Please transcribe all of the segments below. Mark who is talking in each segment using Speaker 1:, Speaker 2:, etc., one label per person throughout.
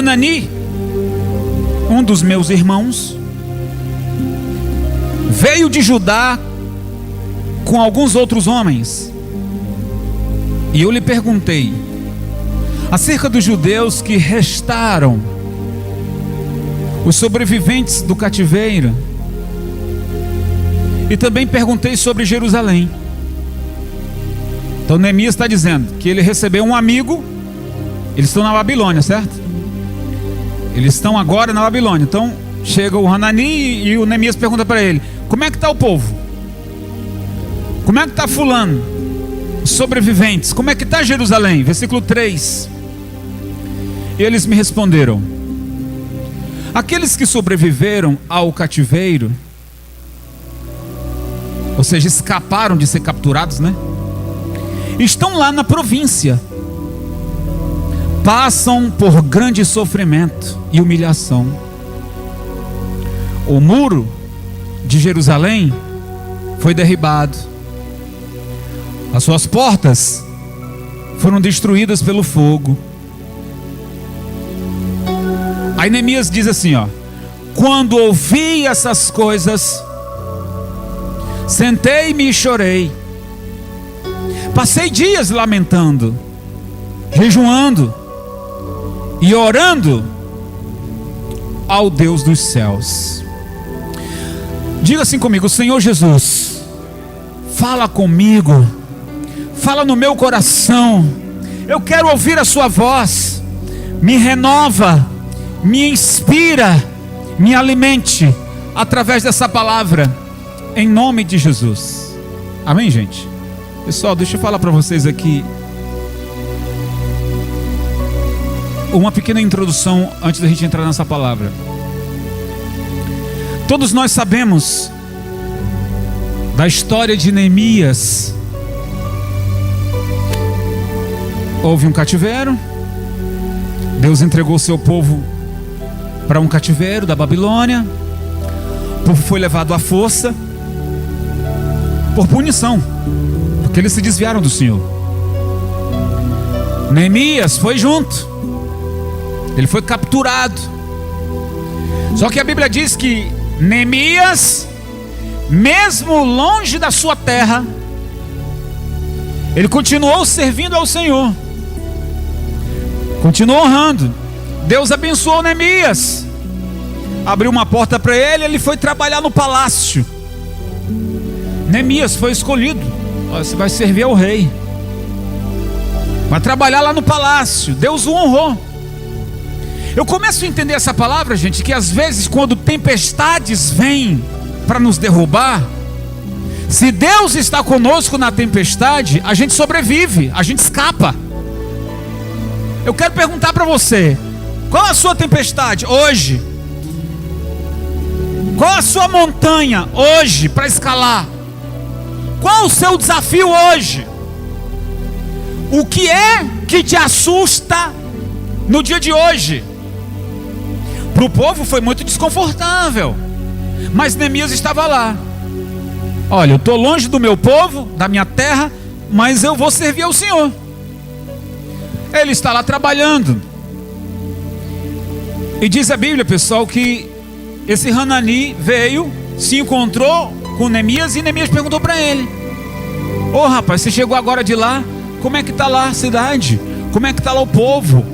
Speaker 1: Hanani, um dos meus irmãos, veio de Judá com alguns outros homens, e eu lhe perguntei acerca dos judeus que restaram, os sobreviventes do cativeiro, e também perguntei sobre Jerusalém. Então Neemias está dizendo que ele recebeu um amigo. Eles estão na Babilônia, certo? Eles estão agora na Babilônia. Então chega o Hanani e o Neemias pergunta para ele: como é que está o povo? Como é que está fulano? Os sobreviventes, como é que está Jerusalém? Versículo 3. E eles me responderam: aqueles que sobreviveram ao cativeiro, ou seja, escaparam de ser capturados, né? Estão lá na província, passam por grande sofrimento e humilhação. O muro de Jerusalém foi derribado, as suas portas foram destruídas pelo fogo. Aí Neemias diz assim, ó: quando ouvi essas coisas, sentei-me e chorei. Passei dias lamentando, jejuando e orando ao Deus dos céus. Diga assim comigo: Senhor Jesus, fala comigo, fala no meu coração. Eu quero ouvir a sua voz. Me renova, me inspira, me alimente através dessa palavra, em nome de Jesus. Amém, gente? Pessoal, deixa eu falar para vocês aqui uma pequena introdução antes da gente entrar nessa palavra. Todos nós sabemos da história de Neemias. Houve um cativeiro, Deus entregou o seu povo para um cativeiro da Babilônia. O povo foi levado à força por punição, porque eles se desviaram do Senhor. Neemias foi junto, ele foi capturado. Só que a Bíblia diz que Neemias, mesmo longe da sua terra, ele continuou servindo ao Senhor, continuou honrando. Deus abençoou Neemias, abriu uma porta para ele, ele foi trabalhar no palácio. Neemias foi escolhido: você vai servir ao rei, vai trabalhar lá no palácio. Deus o honrou. Eu começo a entender essa palavra, gente, que às vezes quando tempestades vêm para nos derrubar, se Deus está conosco na tempestade, a gente sobrevive, a gente escapa. Eu quero perguntar para você: qual a sua tempestade hoje? Qual a sua montanha hoje para escalar? Qual o seu desafio hoje? O que é que te assusta no dia de hoje? Para o povo foi muito desconfortável, mas Neemias estava lá. Olha, eu estou longe do meu povo, da minha terra, mas eu vou servir ao Senhor. Ele está lá trabalhando. E diz a Bíblia, pessoal, que esse Hanani veio, se encontrou com Neemias, e Neemias perguntou para ele: ô rapaz, você chegou agora de lá, como é que está lá a cidade? Como é que está lá o povo?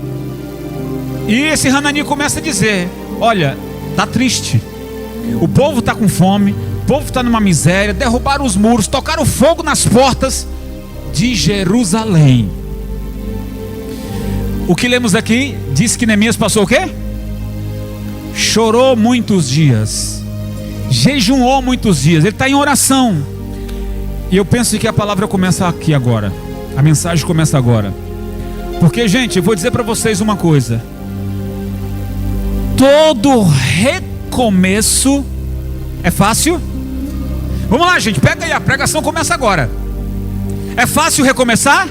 Speaker 1: E esse Hanani começa a dizer: olha, está triste, o povo está com fome, o povo está numa miséria, derrubaram os muros, tocaram fogo nas portas de Jerusalém. O que lemos aqui diz que Neemias passou o quê? Chorou muitos dias, jejuou muitos dias, ele está em oração. E eu penso que a palavra começa aqui agora, a mensagem começa agora. Porque, gente, eu vou dizer para vocês uma coisa: todo recomeço é fácil? Vamos lá, gente, pega aí, a pregação começa agora. É fácil recomeçar?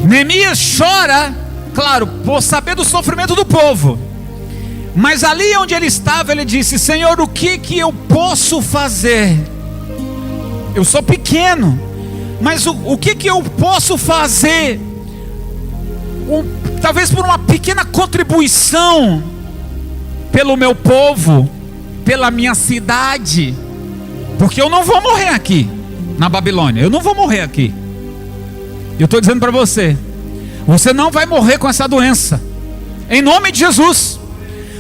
Speaker 1: Neemias chora, claro, por saber do sofrimento do povo, mas ali onde ele estava, ele disse: Senhor, o que eu posso fazer? Eu sou pequeno, mas o que eu posso fazer talvez por uma pequena contribuição pelo meu povo, pela minha cidade, porque eu não vou morrer aqui na Babilônia, eu não vou morrer aqui. Eu estou dizendo para você, você não vai morrer com essa doença, em nome de Jesus.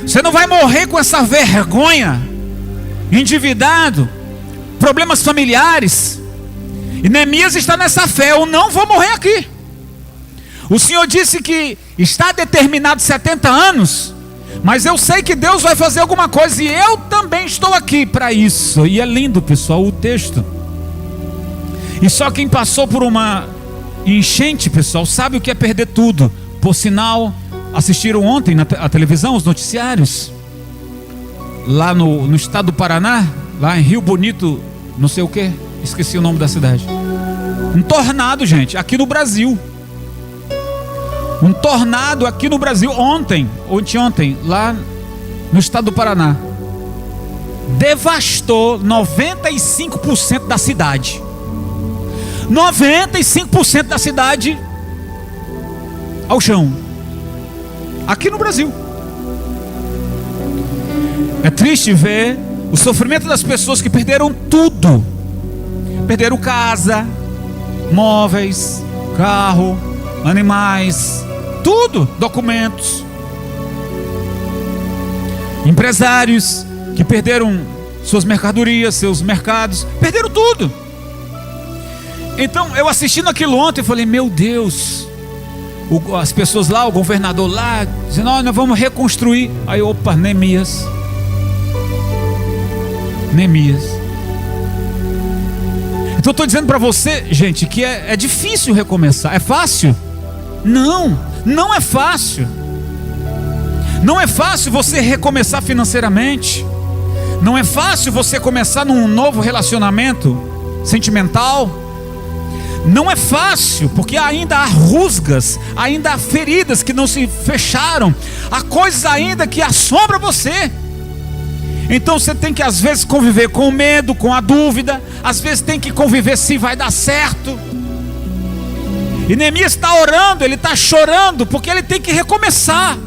Speaker 1: Você não vai morrer com essa vergonha, endividado, problemas familiares. E Neemias está nessa fé, eu não vou morrer aqui. O Senhor disse que está determinado 70 anos, mas eu sei que Deus vai fazer alguma coisa, e eu também estou aqui para isso. E é lindo, pessoal, o texto. E só quem passou por uma enchente, pessoal, sabe o que é perder tudo. Por sinal, assistiram ontem na televisão os noticiários, lá no estado do Paraná, lá em Rio Bonito, não sei o que, esqueci o nome da cidade. Um tornado, gente, aqui no Brasil. Um tornado aqui no Brasil ontem, lá no estado do Paraná. Devastou 95% da cidade. 95% da cidade ao chão. Aqui no Brasil. É triste ver o sofrimento das pessoas que perderam tudo. Perderam casa, móveis, carro, animais, tudo, documentos. Empresários que perderam suas mercadorias, seus mercados, perderam tudo. Então eu assistindo aquilo ontem, eu falei, meu Deus, as pessoas lá, o governador lá, dizendo, nós vamos reconstruir. Aí, opa, Neemias. Então eu estou dizendo para você, gente, que é difícil recomeçar. É fácil? Não é fácil. Não é fácil você recomeçar financeiramente. Não é fácil você começar num novo relacionamento sentimental. Não é fácil, porque ainda há rusgas, ainda há feridas que não se fecharam, há coisas ainda que assombram você. Então você tem que às vezes conviver com o medo, com a dúvida, às vezes tem que conviver se vai dar certo. E Neemias está orando, ele está chorando, porque ele tem que recomeçar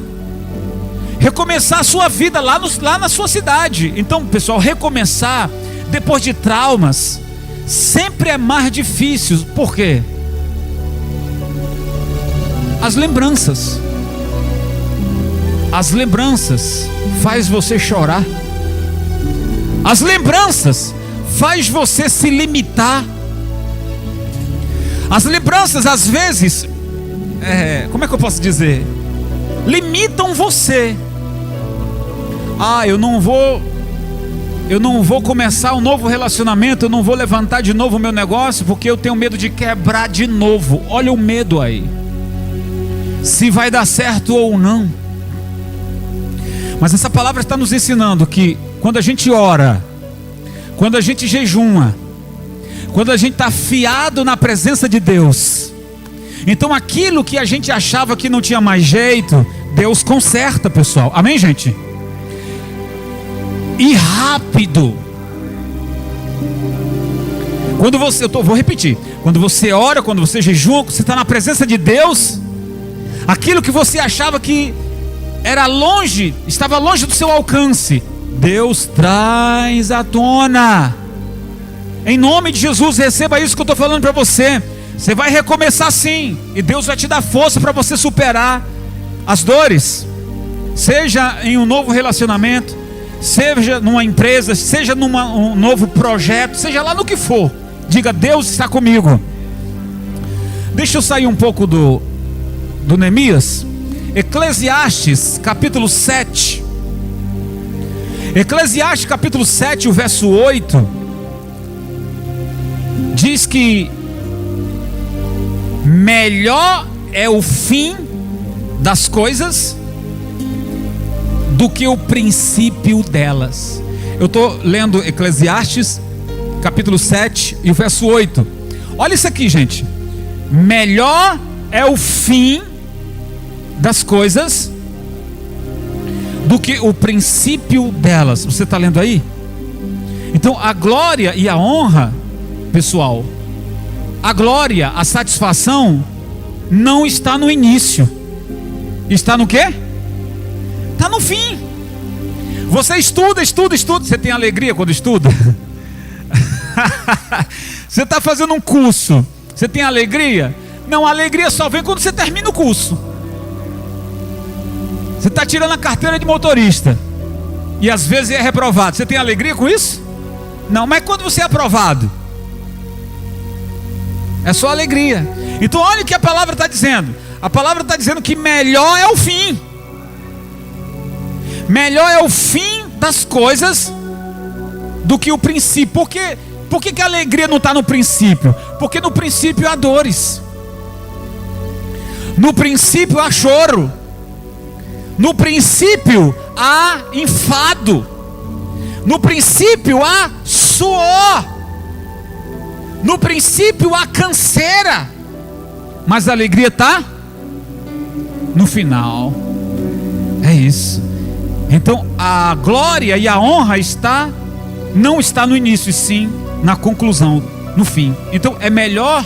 Speaker 1: a sua vida lá na sua cidade. Então, pessoal, recomeçar depois de traumas sempre é mais difícil. Por quê? As lembranças faz você chorar. As lembranças faz você se limitar. As lembranças às vezes, como é que eu posso dizer? Limitam você. Eu não vou começar um novo relacionamento, eu não vou levantar de novo o meu negócio, porque eu tenho medo de quebrar de novo. Olha o medo aí, se vai dar certo ou não. Mas essa palavra está nos ensinando que quando a gente ora, quando a gente jejuma, quando a gente está fiado na presença de Deus, então aquilo que a gente achava que não tinha mais jeito, Deus conserta, pessoal. Amém, gente? E rápido. Quando você, vou repetir, quando você ora, quando você jejua, você está na presença de Deus, aquilo que você achava que era longe, estava longe do seu alcance, Deus traz à tona. Em nome de Jesus, receba isso que eu estou falando para você. Você vai recomeçar sim, e Deus vai te dar força para você superar as dores, seja em um novo relacionamento, seja numa empresa, seja um novo projeto, seja lá no que for. Diga, Deus está comigo. Deixa eu sair um pouco do Neemias. Eclesiastes capítulo 7. Eclesiastes capítulo 7, o verso 8 diz que melhor é o fim das coisas do que o princípio delas. Eu estou lendo Eclesiastes capítulo 7 e o verso 8. Olha isso aqui, gente. Melhor é o fim das coisas do que o princípio delas. Você está lendo aí? Então a glória e a honra, pessoal, a glória, a satisfação não está no início, está no quê? Está no fim. Você estuda. Você tem alegria quando estuda? Você está fazendo um curso, você tem alegria? Não, a alegria só vem quando você termina o curso. Você está tirando a carteira de motorista e às vezes é reprovado. Você tem alegria com isso? Não, mas quando você é aprovado, é só alegria. Então olha o que a palavra está dizendo. A palavra está dizendo que melhor é o fim. Melhor é o fim das coisas do que o princípio. Por que a alegria não está no princípio? Porque no princípio há dores. No princípio há choro. No princípio há enfado. No princípio há suor. No princípio há canseira. Mas a alegria está no final. É isso. Então a glória e a honra não está no início, e sim na conclusão, no fim. Então é melhor,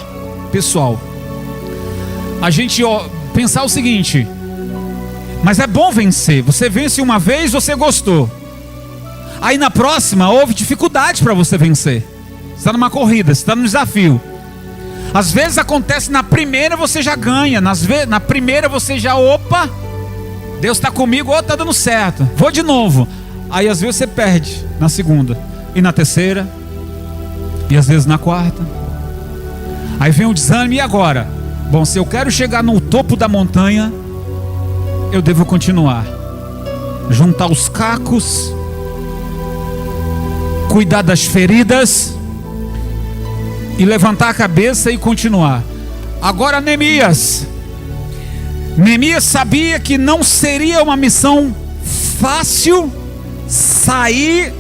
Speaker 1: pessoal, a gente pensar o seguinte: mas é bom vencer. Você vence uma vez, você gostou. Aí na próxima houve dificuldade para você vencer. Você está numa corrida, você está num desafio. Às vezes acontece na primeira você já ganha, na primeira você já, opa, Deus está comigo, está dando certo, vou de novo. Aí às vezes você perde na segunda, e na terceira, e às vezes na quarta. Aí vem o desânimo, e agora? Bom, se eu quero chegar no topo da montanha, eu devo continuar, juntar os cacos, cuidar das feridas, e levantar a cabeça e continuar. Agora Neemias sabia que não seria uma missão fácil sair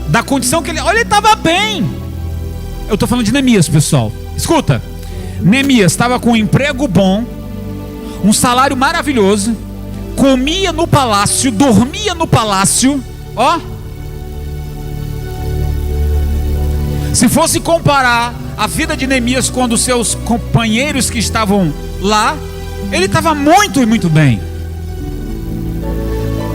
Speaker 1: da condição que ele estava bem. Eu estou falando de Neemias, pessoal. Escuta, Neemias estava com um emprego bom, um salário maravilhoso, comia no palácio, dormia no palácio. Se fosse comparar a vida de Neemias com a dos seus companheiros que estavam lá, ele estava muito e muito bem.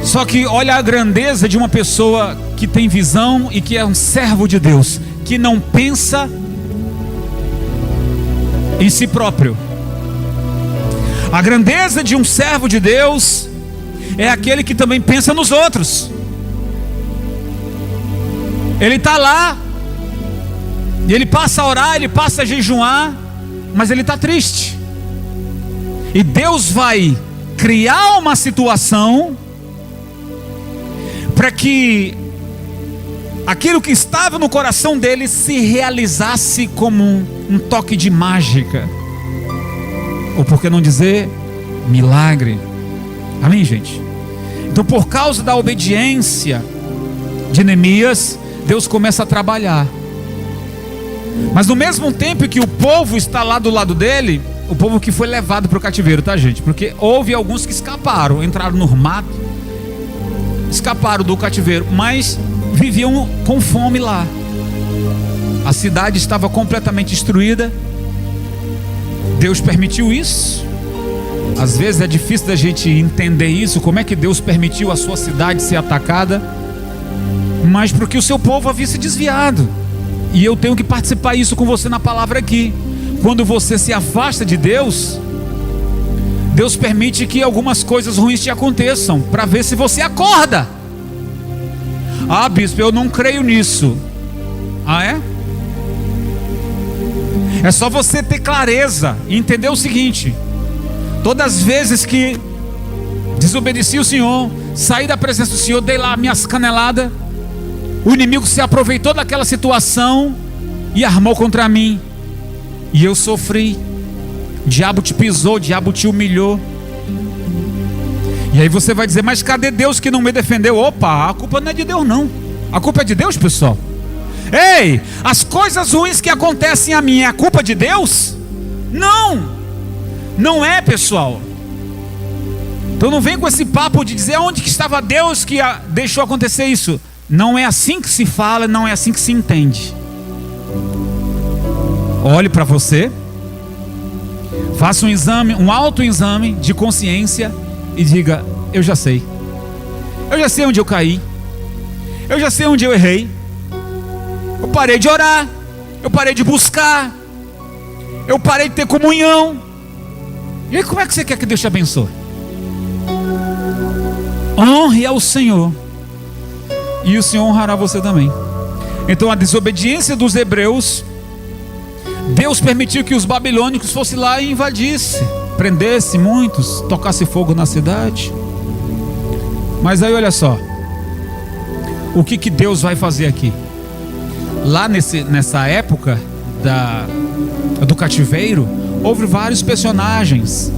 Speaker 1: Só que olha a grandeza de uma pessoa que tem visão e que é um servo de Deus, que não pensa em si próprio. A grandeza de um servo de Deus é aquele que também pensa nos outros. Ele está lá, e ele passa a orar, ele passa a jejuar, mas ele está triste. E Deus vai criar uma situação para que aquilo que estava no coração dele se realizasse como um toque de mágica, ou por que não dizer milagre. Amém, gente? Então, por causa da obediência de Neemias, Deus começa a trabalhar. Mas no mesmo tempo que o povo está lá do lado dele, o povo que foi levado para o cativeiro, tá, gente? Porque houve alguns que escaparam, entraram no mato, escaparam do cativeiro, mas viviam com fome lá. A cidade estava completamente destruída. Deus permitiu isso. Às vezes é difícil da gente entender isso, como é que Deus permitiu a sua cidade ser atacada, mas porque o seu povo havia se desviado. E eu tenho que participar isso com você na palavra aqui. Quando você se afasta de Deus, Deus permite que algumas coisas ruins te aconteçam, para ver se você acorda. Ah, bispo, eu não creio nisso. Ah, é? É só você ter clareza e entender o seguinte: todas as vezes que desobedeci o Senhor, saí da presença do Senhor, dei lá minhas caneladas, o inimigo se aproveitou daquela situação e armou contra mim, e eu sofri. O diabo te pisou, o diabo te humilhou. E aí você vai dizer: mas cadê Deus que não me defendeu? Opa, a culpa não é de Deus não. A culpa é de Deus, pessoal. Ei, as coisas ruins que acontecem a mim é a culpa de Deus? Não, não é, pessoal. Então não vem com esse papo de dizer onde que estava Deus que deixou acontecer isso. Não é assim que se fala, não é assim que se entende. Olhe para você, faça um exame, um autoexame de consciência e diga: eu já sei. Eu já sei onde eu caí. Eu já sei onde eu errei. Eu parei de orar. Eu parei de buscar. Eu parei de ter comunhão. E aí, como é que você quer que Deus te abençoe? Honre ao Senhor, e o Senhor honrará você também. Então, a desobediência dos hebreus, Deus permitiu que os babilônicos fossem lá e invadissem, prendessem muitos, tocassem fogo na cidade. Mas aí olha só, o que Deus vai fazer aqui? Lá nessa época do cativeiro, houve vários personagens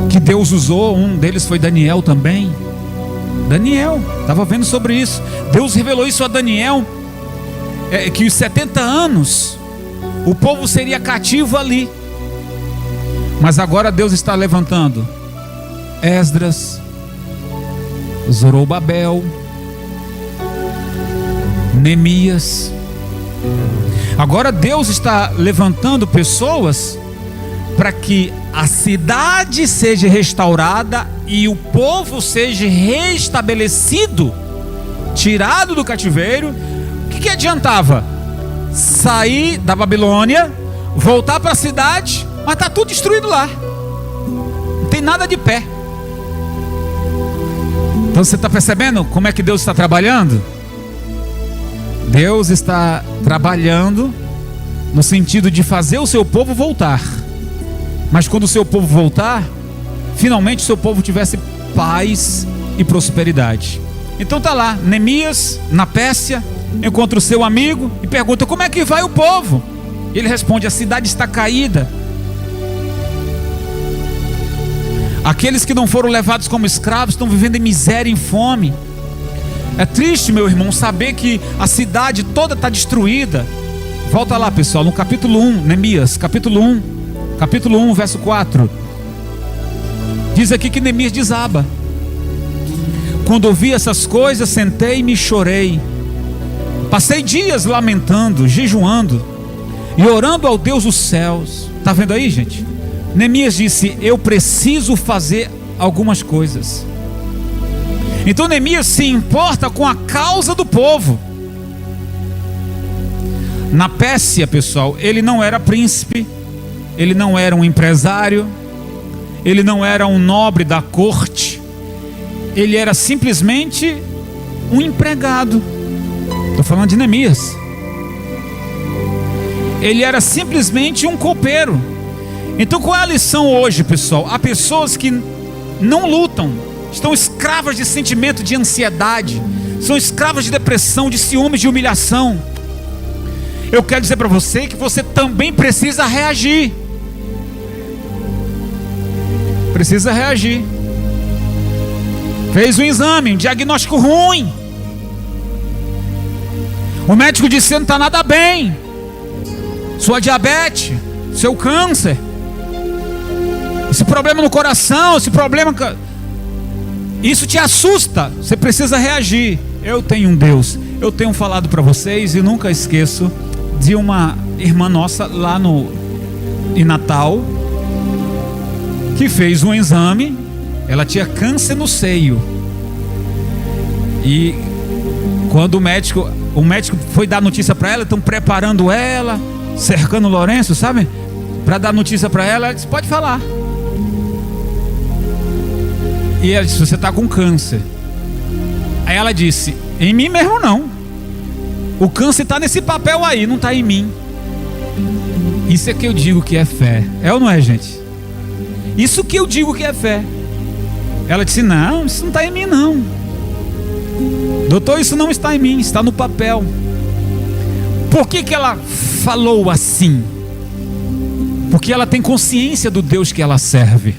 Speaker 1: que Deus usou. Um deles foi Daniel também. Daniel, estava vendo sobre isso. Deus revelou isso a Daniel, que os 70 anos o povo seria cativo ali. Mas agora Deus está levantando Esdras, Zorobabel, Neemias. Agora Deus está levantando pessoas para que a cidade seja restaurada e o povo seja restabelecido, tirado do cativeiro. O que adiantava? Sair da Babilônia, voltar para a cidade, mas está tudo destruído lá, não tem nada de pé. Então você está percebendo como é que Deus está trabalhando? Deus está trabalhando no sentido de fazer o seu povo voltar. Mas quando o seu povo voltar, finalmente o seu povo tivesse paz e prosperidade. Então está lá, Neemias, na Pérsia, encontra o seu amigo e pergunta: como é que vai o povo? Ele responde: a cidade está caída. Aqueles que não foram levados como escravos estão vivendo em miséria e em fome. É triste, meu irmão, saber que a cidade toda está destruída. Volta lá, pessoal, no capítulo 1, Neemias, capítulo 1, verso 4. Diz aqui que Neemias desaba: quando ouvi essas coisas, sentei-me e chorei. Passei dias lamentando, jejuando e orando ao Deus dos céus. Está vendo aí, gente? Neemias disse: eu preciso fazer algumas coisas. Então Neemias se importa com a causa do povo. Na Pérsia, pessoal, ele não era príncipe, ele não era um empresário, ele não era um nobre da corte, ele era simplesmente um empregado. Estou falando de Neemias. Ele era simplesmente um copeiro. Então qual é a lição hoje, pessoal? Há pessoas que não lutam, estão escravas de sentimento de ansiedade, são escravas de depressão, de ciúmes, de humilhação. Eu quero dizer para você que você também precisa reagir. Precisa reagir. Fez um exame, um diagnóstico ruim. O médico disse: não está nada bem. Sua diabetes, seu câncer, esse problema no coração, esse problema... Isso te assusta. Você precisa reagir. Eu tenho um Deus. Eu tenho falado para vocês e nunca esqueço de uma irmã nossa lá em Natal, que fez um exame. Ela tinha câncer no seio. E quando o médico foi dar notícia para ela, estão preparando ela, cercando o Lourenço, sabe? Para dar notícia para ela, ela disse: pode falar. E ela disse: você está com câncer. Aí ela disse: em mim mesmo não. O câncer está nesse papel aí, não está em mim. Isso é que eu digo que é fé. É ou não é, gente? Isso que eu digo que é fé. Ela disse: não, isso não está em mim não. Doutor, isso não está em mim, está no papel. Por que ela falou assim? Porque ela tem consciência do Deus que ela serve.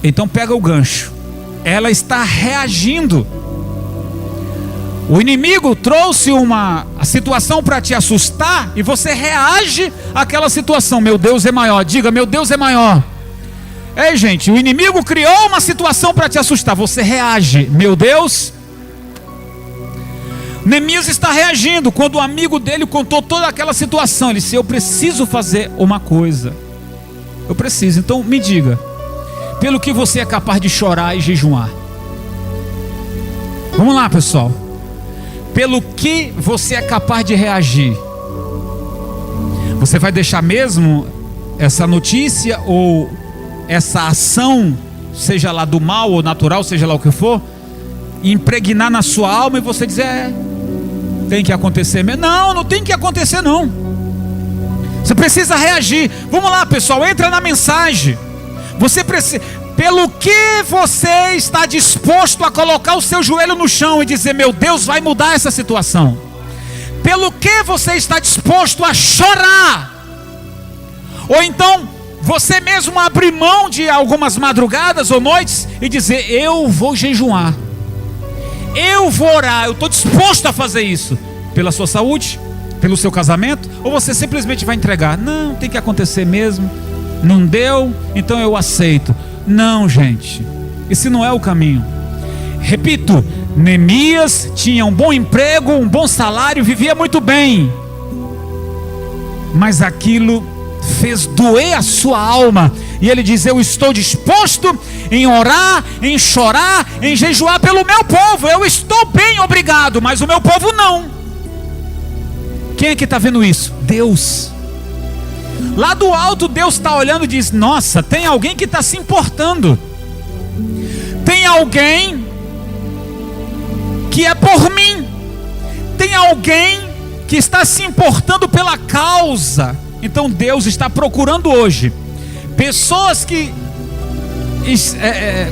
Speaker 1: Então pega o gancho. Ela está reagindo. O inimigo trouxe uma situação para te assustar e você reage àquela situação. Meu Deus é maior. Diga: meu Deus é maior. Ei, gente, o inimigo criou uma situação para te assustar. Você reage. Meu Deus. Neemias está reagindo quando o amigo dele contou toda aquela situação. Ele disse: eu preciso fazer uma coisa. Eu preciso. Então me diga, pelo que você é capaz de chorar e jejuar? Vamos lá, pessoal. Pelo que você é capaz de reagir? Você vai deixar mesmo essa notícia ou essa ação, seja lá do mal ou natural, seja lá o que for, impregnar na sua alma e você dizer, tem que acontecer mesmo? Não, não tem que acontecer não. Você precisa reagir. Vamos lá, pessoal, entra na mensagem. Você precisa, pelo que você está disposto a colocar o seu joelho no chão e dizer, meu Deus, vai mudar essa situação? Pelo que você está disposto a chorar? Ou então, você mesmo abrir mão de algumas madrugadas ou noites e dizer, eu vou jejuar, eu vou orar, eu estou disposto a fazer isso. Pela sua saúde, pelo seu casamento, ou você simplesmente vai entregar? Não, tem que acontecer mesmo, não deu, então eu aceito. Não, gente, esse não é o caminho. Repito, Neemias tinha um bom emprego, um bom salário, vivia muito bem, mas aquilo fez doer a sua alma, e ele diz, eu estou disposto em orar, em chorar, em jejuar pelo meu povo. Eu estou bem, obrigado, mas o meu povo não. Quem é que está vendo isso? Deus. Lá do alto Deus está olhando e diz, nossa, tem alguém que está se importando, tem alguém que é por mim, tem alguém que está se importando pela causa. Então Deus está procurando hoje pessoas que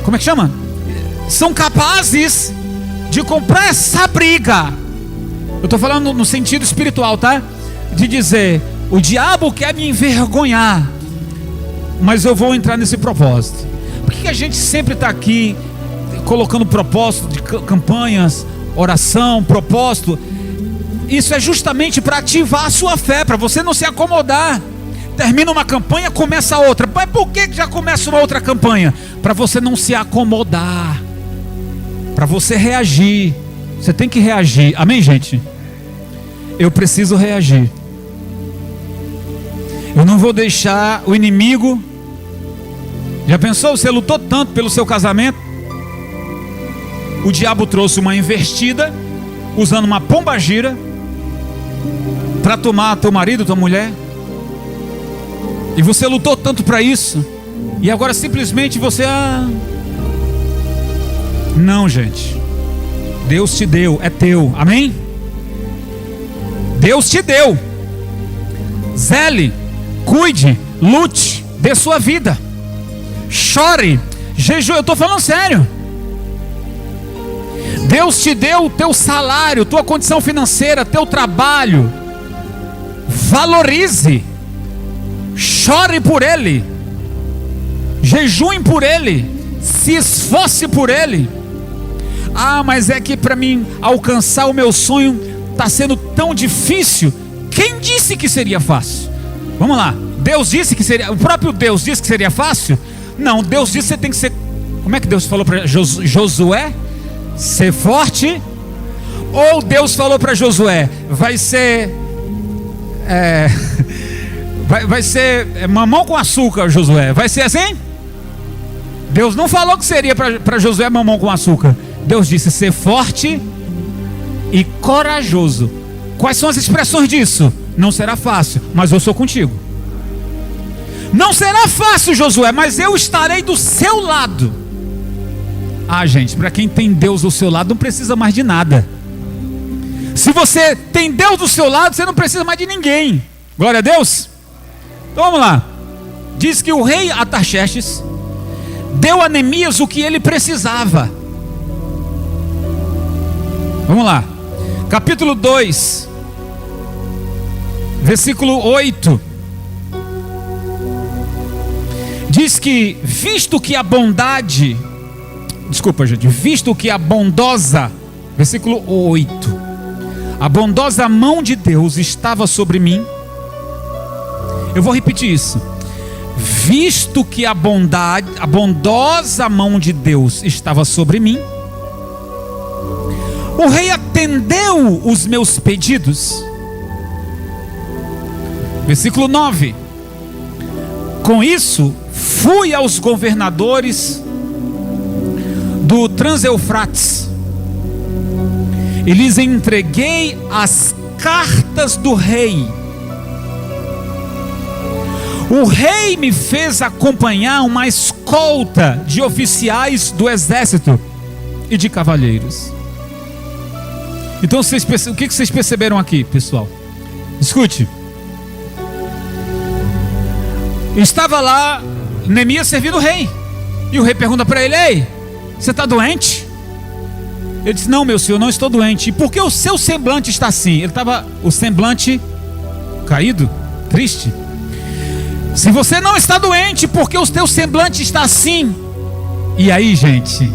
Speaker 1: como é que chama? São capazes de comprar essa briga. Eu estou falando no sentido espiritual, tá? De dizer, o diabo quer me envergonhar, mas eu vou entrar nesse propósito. Por que a gente sempre está aqui colocando propósito de campanhas, oração, propósito? Isso é justamente para ativar a sua fé, para você não se acomodar. Termina uma campanha, começa outra. Mas por que já começa uma outra campanha? Para você não se acomodar, para você reagir. Você tem que reagir, amém, gente? Eu preciso reagir. Eu não vou deixar o inimigo. Já pensou? Você lutou tanto pelo seu casamento, o diabo trouxe uma investida, usando uma pombagira, para tomar teu marido, tua mulher, e você lutou tanto para isso, e agora simplesmente você, não, gente, Deus te deu, é teu, amém? Deus te deu. Zele, cuide, lute, dê sua vida, chore, jejue. Eu estou falando sério. Deus te deu o teu salário, tua condição financeira, teu trabalho. Valorize, chore por ele, jejue por ele, se esforce por ele. Mas é que para mim alcançar o meu sonho está sendo tão difícil. Quem disse que seria fácil? Vamos lá, Deus disse que seria, o próprio Deus disse que seria fácil? Não, Deus disse que você tem que ser, como é que Deus falou para Josué? Ser forte? Ou Deus falou para Josué, vai ser vai ser mamão com açúcar, Josué? Vai ser assim? Deus não falou que seria para Josué mamão com açúcar. Deus disse ser forte e corajoso. Quais são as expressões disso? Não será fácil, mas eu sou contigo. Não será fácil, Josué, mas eu estarei do seu lado. Gente, para quem tem Deus do seu lado, não precisa mais de nada. Se você tem Deus do seu lado, você não precisa mais de ninguém. Glória a Deus. Então vamos lá. Diz que o rei Artaxerxes deu a Neemias o que ele precisava. Vamos lá. Capítulo 2, versículo 8. Diz que visto que a bondosa, versículo 8, a bondosa mão de Deus estava sobre mim. Eu vou repetir isso. Visto que a bondosa mão de Deus estava sobre mim, o rei atendeu os meus pedidos. Versículo 9. Com isso, fui aos governadores do Transeufrates e lhes entreguei as cartas do rei. O rei me fez acompanhar uma escolta de oficiais do exército e de cavalheiros. Então o que vocês perceberam aqui, pessoal? Escute. Estava lá Neemias servindo o rei, e o rei pergunta para ele: ei, você está doente? Ele disse: não, meu senhor, não estou doente. E por que o seu semblante está assim? Ele estava, o semblante caído, triste. Se você não está doente, por que o teu semblante está assim? E aí, gente,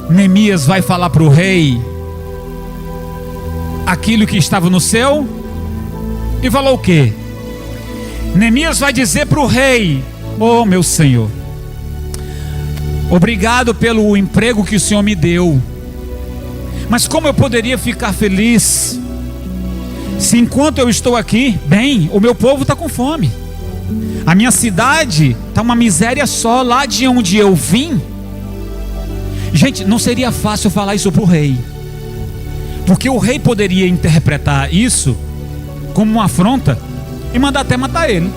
Speaker 1: Neemias vai falar para o rei aquilo que estava no céu, e falou o quê? Neemias vai dizer para o rei: oh meu senhor, obrigado pelo emprego que o senhor me deu, mas como eu poderia ficar feliz se enquanto eu estou aqui, bem, o meu povo está com fome, a minha cidade está uma miséria só, lá de onde eu vim. Gente, não seria fácil falar isso para o rei, porque o rei poderia interpretar isso como uma afronta e mandar até matar ele.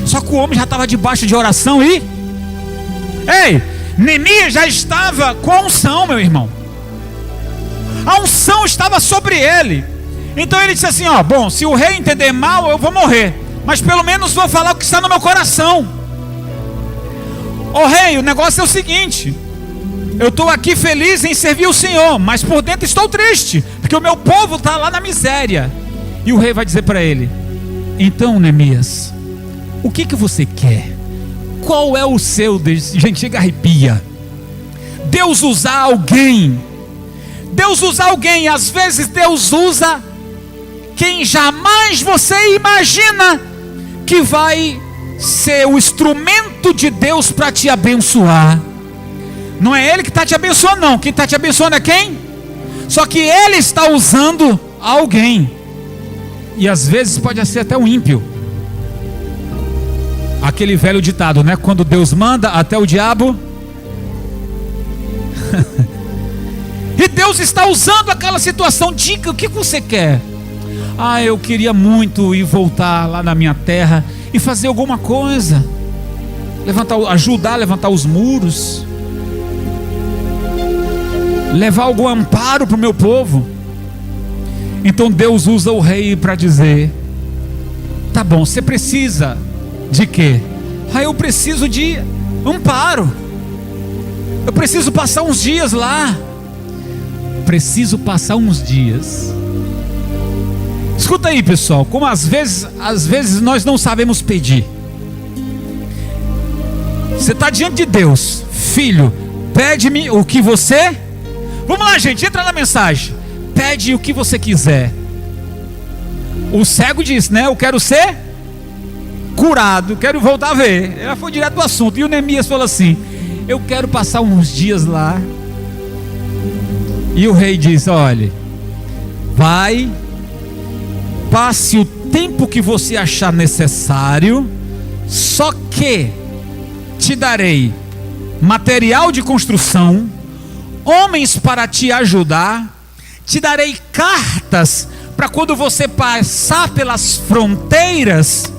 Speaker 1: Só que o homem já estava debaixo de oração e... Ei, Neemias já estava com a unção, meu irmão. A unção estava sobre ele. Então ele disse assim: ó, bom, se o rei entender mal, eu vou morrer, mas pelo menos vou falar o que está no meu coração. Ô rei, o negócio é o seguinte: eu estou aqui feliz em servir o Senhor, mas por dentro estou triste, porque o meu povo está lá na miséria. E o rei vai dizer para ele: então, Neemias, o que você quer? Qual é o seu desejo? Gente, chega, arrepia. Deus usar alguém. Às vezes Deus usa quem jamais você imagina que vai ser o instrumento de Deus para te abençoar. Não é Ele que está te abençoando, não. Quem está te abençoando é quem? Só que Ele está usando alguém. E às vezes pode ser até um ímpio. Aquele velho ditado, né? Quando Deus manda, até o diabo. E Deus está usando aquela situação. Diga o que você quer. Ah, eu queria muito ir voltar lá na minha terra e fazer alguma coisa, ajudar a levantar os muros, levar algum amparo para o meu povo. Então Deus usa o rei para dizer: tá bom, você precisa de quê? Ah, eu preciso de amparo, eu preciso passar uns dias lá. Preciso passar uns dias. Escuta aí, pessoal, como às vezes nós não sabemos pedir. Você está diante de Deus: filho, pede-me o que você... Vamos lá, gente, entra na mensagem. Pede o que você quiser. O cego disse, né? Eu quero ser curado, quero voltar a ver. Ela foi direto do assunto. E o Neemias falou assim: eu quero passar uns dias lá. E o rei diz: olha, vai, passe o tempo que você achar necessário, só que te darei material de construção, homens para te ajudar, te darei cartas para quando você passar pelas fronteiras,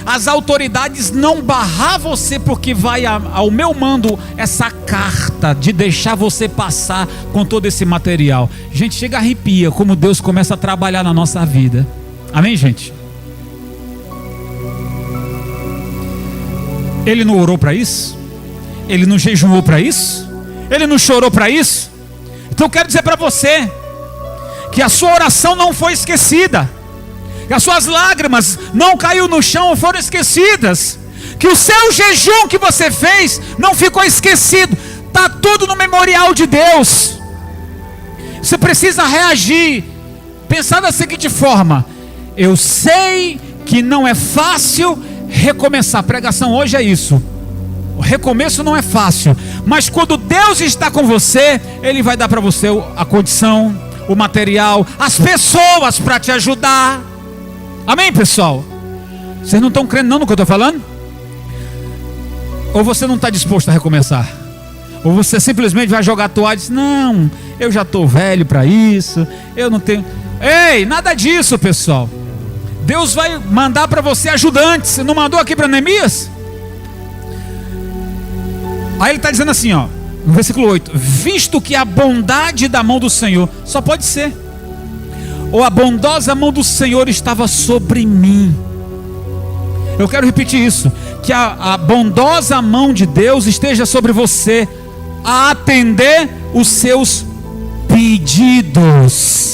Speaker 1: as autoridades não barrar você, porque vai ao meu mando essa carta de deixar você passar com todo esse material. Gente, chega a arrepia como Deus começa a trabalhar na nossa vida. Amém, gente? Ele não orou para isso? Ele não jejuou para isso? Ele não chorou para isso? Então eu quero dizer para você que a sua oração não foi esquecida, que as suas lágrimas não caiu no chão ou foram esquecidas, que o seu jejum que você fez não ficou esquecido. Está tudo no memorial de Deus. Você precisa reagir, pensar da seguinte forma: eu sei que não é fácil recomeçar. A pregação hoje é isso. O recomeço não é fácil, mas quando Deus está com você, Ele vai dar para você a condição, o material, as pessoas para te ajudar. Amém, pessoal? Vocês não estão crendo não no que eu estou falando? Ou você não está disposto a recomeçar? Ou você simplesmente vai jogar a toalha e diz: não, eu já estou velho para isso, eu não tenho... Ei, nada disso, pessoal. Deus vai mandar para você ajudantes. Você não mandou aqui para Neemias? Aí ele está dizendo assim, ó, no versículo 8: visto que a bondade da mão do Senhor, só pode ser, ou a bondosa mão do Senhor estava sobre mim. Eu quero repetir isso: que a bondosa mão de Deus esteja sobre você, a atender os seus pedidos.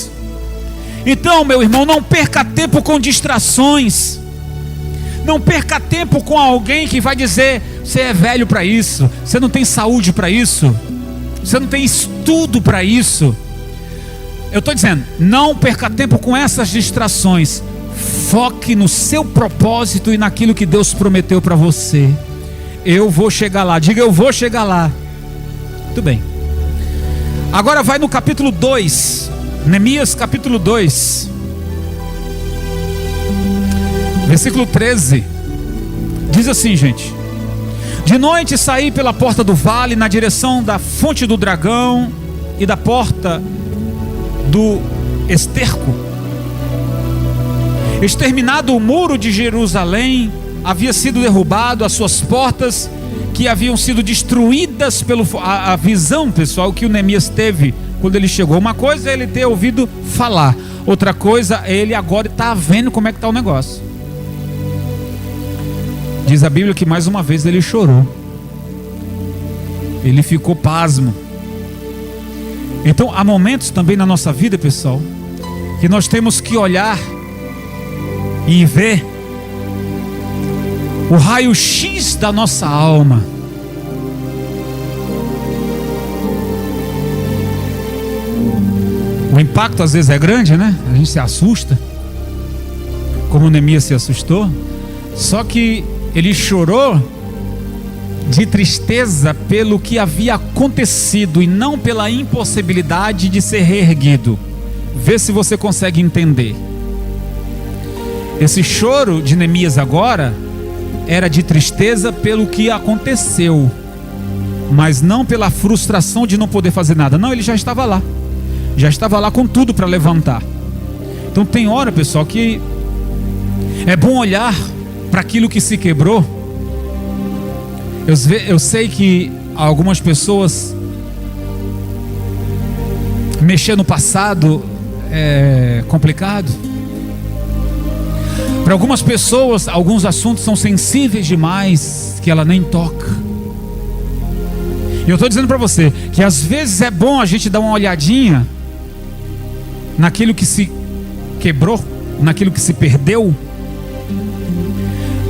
Speaker 1: Então, meu irmão, não perca tempo com distrações. Não perca tempo com alguém que vai dizer: você é velho para isso, você não tem saúde para isso, você não tem estudo para isso. Eu estou dizendo, não perca tempo com essas distrações. Foque no seu propósito e naquilo que Deus prometeu para você. Eu vou chegar lá. Diga: eu vou chegar lá. Muito bem. Agora vai no capítulo 2. Neemias capítulo 2, versículo 13. Diz assim, gente: de noite saí pela porta do vale, na direção da fonte do dragão e da porta do esterco. Exterminado o muro de Jerusalém, havia sido derrubado as suas portas, que haviam sido destruídas pelo... A visão, pessoal, que o Neemias teve quando ele chegou, uma coisa é ele ter ouvido falar, outra coisa é ele agora estar vendo como é que está o negócio. Diz a Bíblia que mais uma vez ele chorou, ele ficou pasmo. Então há momentos também na nossa vida, pessoal, que nós temos que olhar e ver o raio-x da nossa alma. O impacto às vezes é grande, né? A gente se assusta, como Neemias se assustou. Só que ele chorou de tristeza pelo que havia acontecido e não pela impossibilidade de ser reerguido. Vê se você consegue entender. Esse choro de Neemias agora era de tristeza pelo que aconteceu, mas não pela frustração de não poder fazer nada. Não, ele já estava lá. Já estava lá com tudo para levantar. Então tem hora, pessoal, que é bom olhar para aquilo que se quebrou. Eu sei que algumas pessoas mexer no passado é complicado. Para algumas pessoas, alguns assuntos são sensíveis demais, que ela nem toca. E eu estou dizendo para você que às vezes é bom a gente dar uma olhadinha naquilo que se quebrou, naquilo que se perdeu,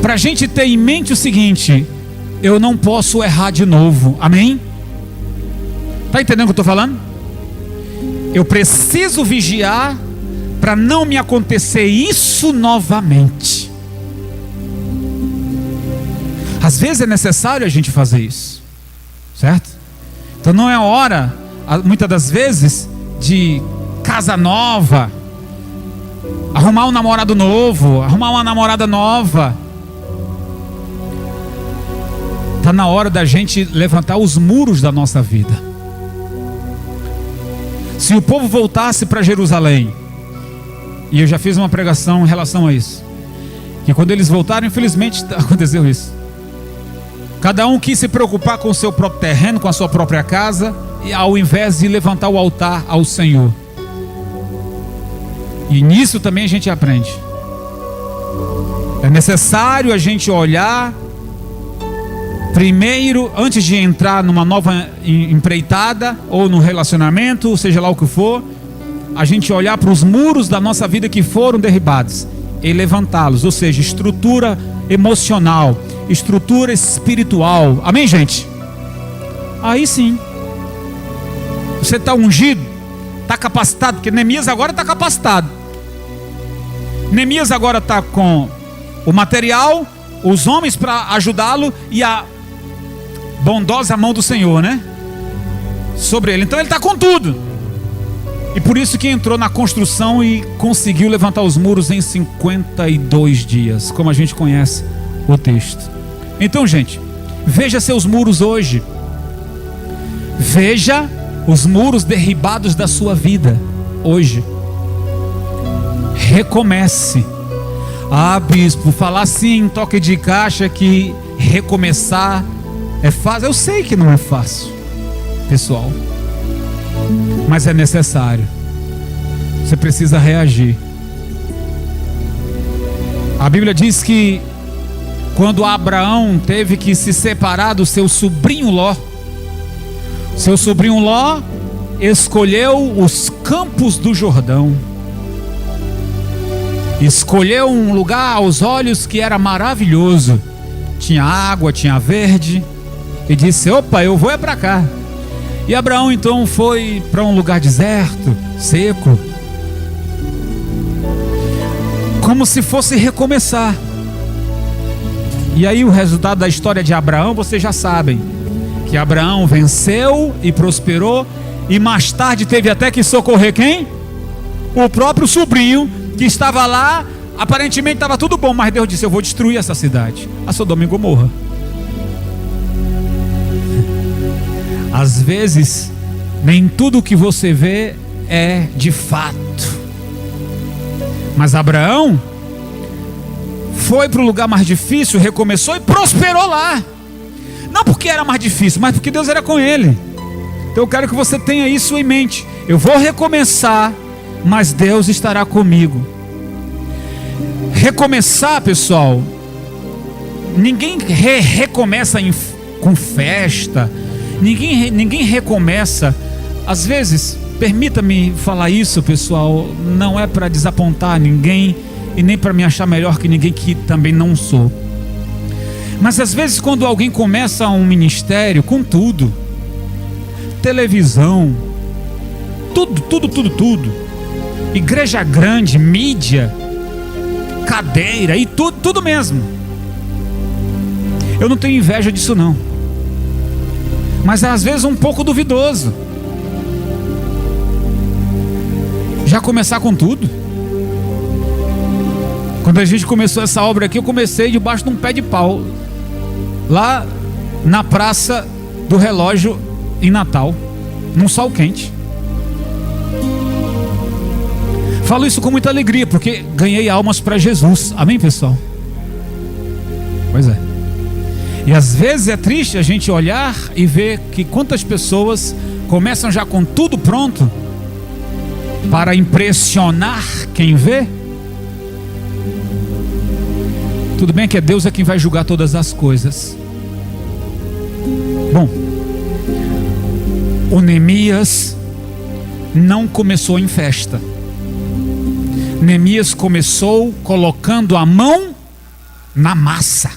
Speaker 1: para a gente ter em mente o seguinte: eu não posso errar de novo. Amém? Está entendendo o que eu estou falando? Eu preciso vigiar para não me acontecer isso novamente. Às vezes é necessário a gente fazer isso, certo? Então não é hora, muitas das vezes, de casa nova, arrumar um namorado novo, arrumar uma namorada nova. Está na hora da gente levantar os muros da nossa vida. Se o povo voltasse para Jerusalém, e eu já fiz uma pregação em relação a isso, que quando eles voltaram, infelizmente aconteceu isso. Cada um quis se preocupar com o seu próprio terreno, com a sua própria casa, e ao invés de levantar o altar ao Senhor. E nisso também a gente aprende. É necessário a gente olhar primeiro, antes de entrar numa nova empreitada ou no relacionamento, seja lá o que for, a gente olhar para os muros da nossa vida que foram derribados e levantá-los, ou seja, estrutura emocional, estrutura espiritual. Amém, gente? Aí sim você está ungido, está capacitado, porque Neemias agora está capacitado. Neemias agora está com o material, os homens para ajudá-lo e a bondosa mão do Senhor, né? Sobre ele. Então ele está com tudo. E por isso que entrou na construção e conseguiu levantar os muros em 52 dias, como a gente conhece o texto. Então, gente, Veja seus muros hoje. Veja os muros derribados da sua vida hoje. Recomece. Ah, bispo, falar assim em toque de caixa que recomeçar é fácil. Eu sei que não é fácil, pessoal, mas é necessário. Você precisa reagir. A Bíblia diz que quando Abraão teve que se separar do seu sobrinho Ló, seu sobrinho Ló escolheu os campos do Jordão, escolheu um lugar aos olhos que era maravilhoso, tinha água, tinha verde, e disse: opa, eu vou é para cá. E Abraão então foi para um lugar deserto, seco, como se fosse recomeçar. E aí o resultado da história de Abraão vocês já sabem, que Abraão venceu e prosperou, e mais tarde teve até que socorrer quem? O próprio sobrinho, que estava lá, aparentemente estava tudo bom, mas Deus disse: eu vou destruir essa cidade, a Sodoma e Gomorra. Às vezes, nem tudo que você vê é de fato. Mas Abraão foi para o lugar mais difícil, recomeçou e prosperou lá. Não porque era mais difícil, mas porque Deus era com ele. Então eu quero que você tenha isso em mente. Eu vou recomeçar, mas Deus estará comigo. Recomeçar, pessoal, ninguém recomeça com festa. Ninguém recomeça. Às vezes, permita-me falar isso, pessoal, não é para desapontar ninguém e nem para me achar melhor que ninguém, que também não sou. Mas às vezes quando alguém começa um ministério com tudo, televisão, tudo, igreja grande, mídia, cadeira e tudo mesmo. Eu não tenho inveja disso não, mas às vezes um pouco duvidoso. Já começar com tudo. Quando a gente começou essa obra aqui, eu comecei debaixo de um pé de pau, lá na Praça do Relógio, em Natal, num sol quente. Falo isso com muita alegria, porque ganhei almas para Jesus. Amém, pessoal? Pois é. E às vezes é triste a gente olhar e ver que quantas pessoas começam já com tudo pronto para impressionar quem vê. Tudo bem que é Deus quem vai julgar todas as coisas. Bom, o Neemias não começou em festa. Neemias começou colocando a mão na massa.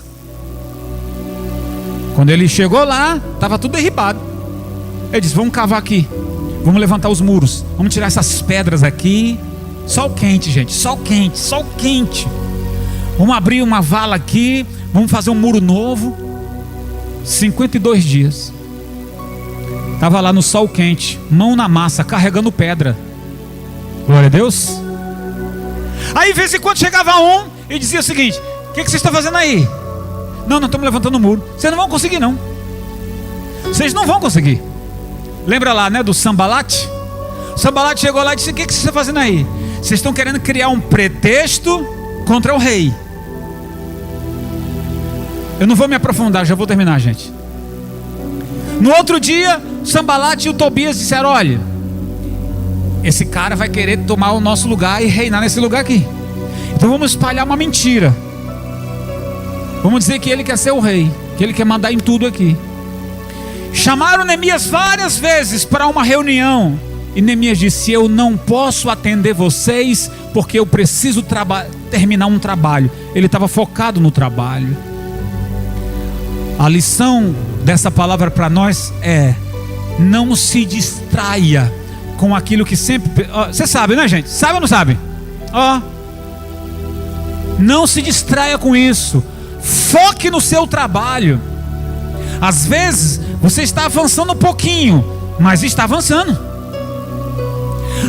Speaker 1: Quando ele chegou lá, estava tudo derribado. Ele disse: vamos cavar aqui, vamos levantar os muros, vamos tirar essas pedras aqui. Sol quente, gente, sol quente. Vamos abrir uma vala aqui, vamos fazer um muro novo. 52 dias. Estava lá no sol quente, mão na massa, carregando pedra. Glória a Deus. Aí, de vez em quando, chegava um e dizia o seguinte: o que vocês estão fazendo aí? Não, nós estamos levantando o muro. Vocês não vão conseguir, não. Vocês não vão conseguir. Lembra lá, né, do Sambalat? O Sambalat chegou lá e disse: o que vocês estão fazendo aí? Vocês estão querendo criar um pretexto contra o rei. Eu não vou me aprofundar, já vou terminar, gente. No outro dia, Sambalat e o Tobias disseram: olha, esse cara vai querer tomar o nosso lugar e reinar nesse lugar aqui. Então vamos espalhar uma mentira. Vamos dizer que ele quer ser o rei, que ele quer mandar em tudo aqui. Chamaram Neemias várias vezes para uma reunião. E Neemias disse: eu não posso atender vocês, porque eu preciso terminar um trabalho. Ele estava focado no trabalho. A lição dessa palavra para nós é: não se distraia com aquilo que sempre... Você sabe, né, gente? Sabe ou não sabe? Não se distraia com isso. Foque no seu trabalho. Às vezes você está avançando um pouquinho, mas está avançando.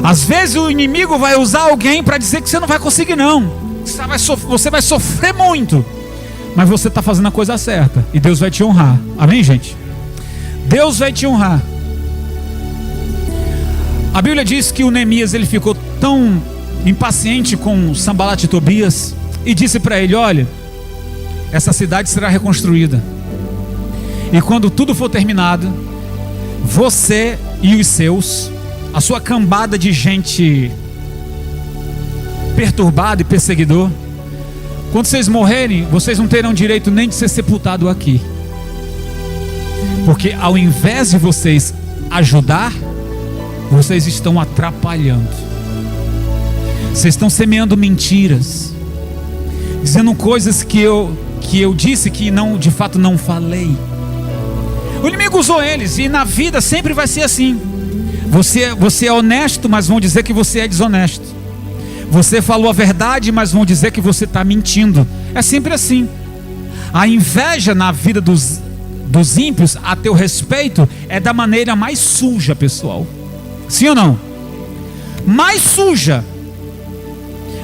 Speaker 1: Às vezes o inimigo vai usar alguém para dizer que você não vai conseguir, não. Você vai sofrer muito. Mas você está fazendo a coisa certa. E Deus vai te honrar. Amém, gente? Deus vai te honrar. A Bíblia diz que o Neemias, ele ficou tão impaciente com Sanbalat e Tobias e disse para ele: olha, essa cidade será reconstruída, e quando tudo for terminado, você e os seus, a sua cambada de gente perturbada e perseguidor, quando vocês morrerem, vocês não terão direito nem de ser sepultado aqui, porque ao invés de vocês ajudar, vocês estão atrapalhando. Vocês estão semeando mentiras, dizendo coisas que eu disse que não, de fato não falei. O inimigo usou eles, e na vida sempre vai ser assim. Você é honesto, mas vão dizer que você é desonesto. Você falou a verdade, mas vão dizer que você está mentindo. É sempre assim. A inveja na vida dos ímpios a teu respeito é da maneira mais suja, pessoal. Sim ou não? Mais suja.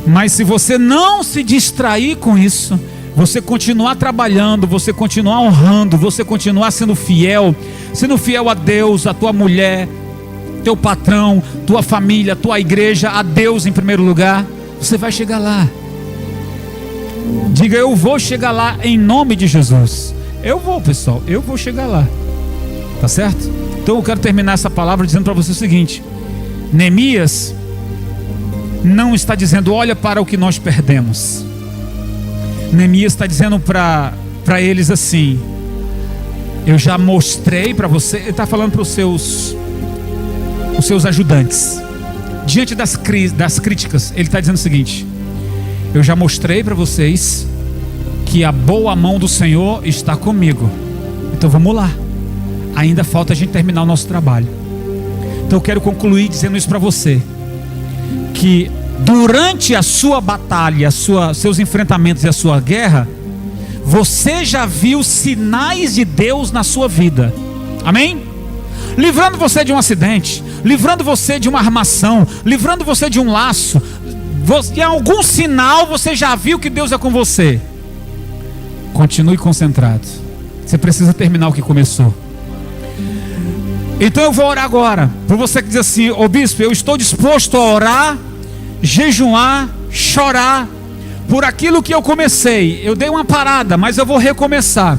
Speaker 1: Mas se você não se distrair com isso, você continuar trabalhando, você continuar honrando, você continuar sendo fiel a Deus, a tua mulher, teu patrão, tua família, tua igreja, a Deus em primeiro lugar, você vai chegar lá. Diga: eu vou chegar lá em nome de Jesus. Eu vou, pessoal, eu vou chegar lá. Tá certo? Então eu quero terminar essa palavra dizendo para você o seguinte: Neemias não está dizendo olha para o que nós perdemos. Neemias está dizendo para eles assim: eu já mostrei para você. Ele está falando para os seus ajudantes, diante das críticas, ele está dizendo o seguinte: eu já mostrei para vocês que a boa mão do Senhor está comigo, então vamos lá, ainda falta a gente terminar o nosso trabalho. Então eu quero concluir dizendo isso para você, que durante a sua batalha, seus enfrentamentos e a sua guerra, você já viu sinais de Deus na sua vida. Amém? Livrando você de um acidente, livrando você de uma armação, livrando você de um laço. Em algum sinal você já viu que Deus é com você. Continue concentrado. Você precisa terminar o que começou. Então eu vou orar agora por você que diz assim: ô bispo, eu estou disposto a orar, jejuar, chorar por aquilo que eu comecei. Eu dei uma parada, mas eu vou recomeçar.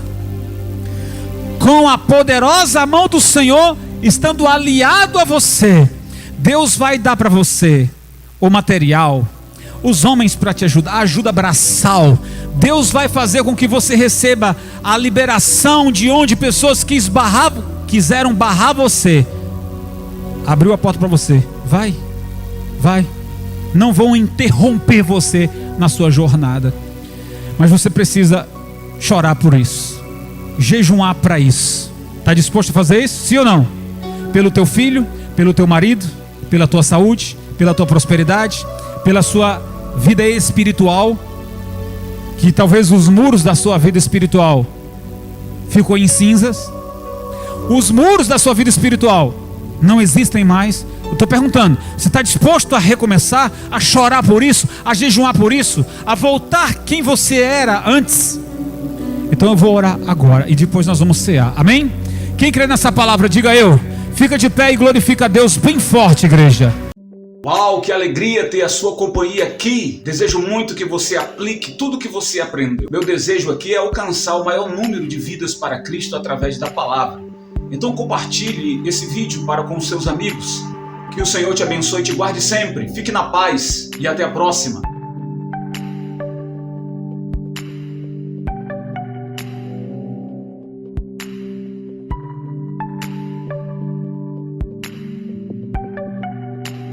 Speaker 1: Com a poderosa mão do Senhor estando aliado a você, Deus vai dar para você o material, os homens para te ajudar, a ajuda braçal. Deus vai fazer com que você receba a liberação de onde pessoas quiseram barrar você. Abriu a porta para você. Vai. Não vão interromper você na sua jornada, mas você precisa chorar por isso, jejuar para isso. Está disposto a fazer isso? Sim ou não? Pelo teu filho, pelo teu marido, pela tua saúde, pela tua prosperidade, pela sua vida espiritual, que talvez os muros da sua vida espiritual ficou em cinzas. Os muros da sua vida espiritual não existem mais. Eu estou perguntando: você está disposto a recomeçar, a chorar por isso, a jejuar por isso, a voltar quem você era antes? Então eu vou orar agora e depois nós vamos cear. Amém? Quem crê nessa palavra, diga eu. Fica de pé e glorifica a Deus bem forte, igreja.
Speaker 2: Uau, que alegria ter a sua companhia aqui. Desejo muito que você aplique tudo que você aprendeu. Meu desejo aqui é alcançar o maior número de vidas para Cristo através da palavra. Então compartilhe esse vídeo para com seus amigos. Que o Senhor te abençoe e te guarde sempre. Fique na paz e até a próxima.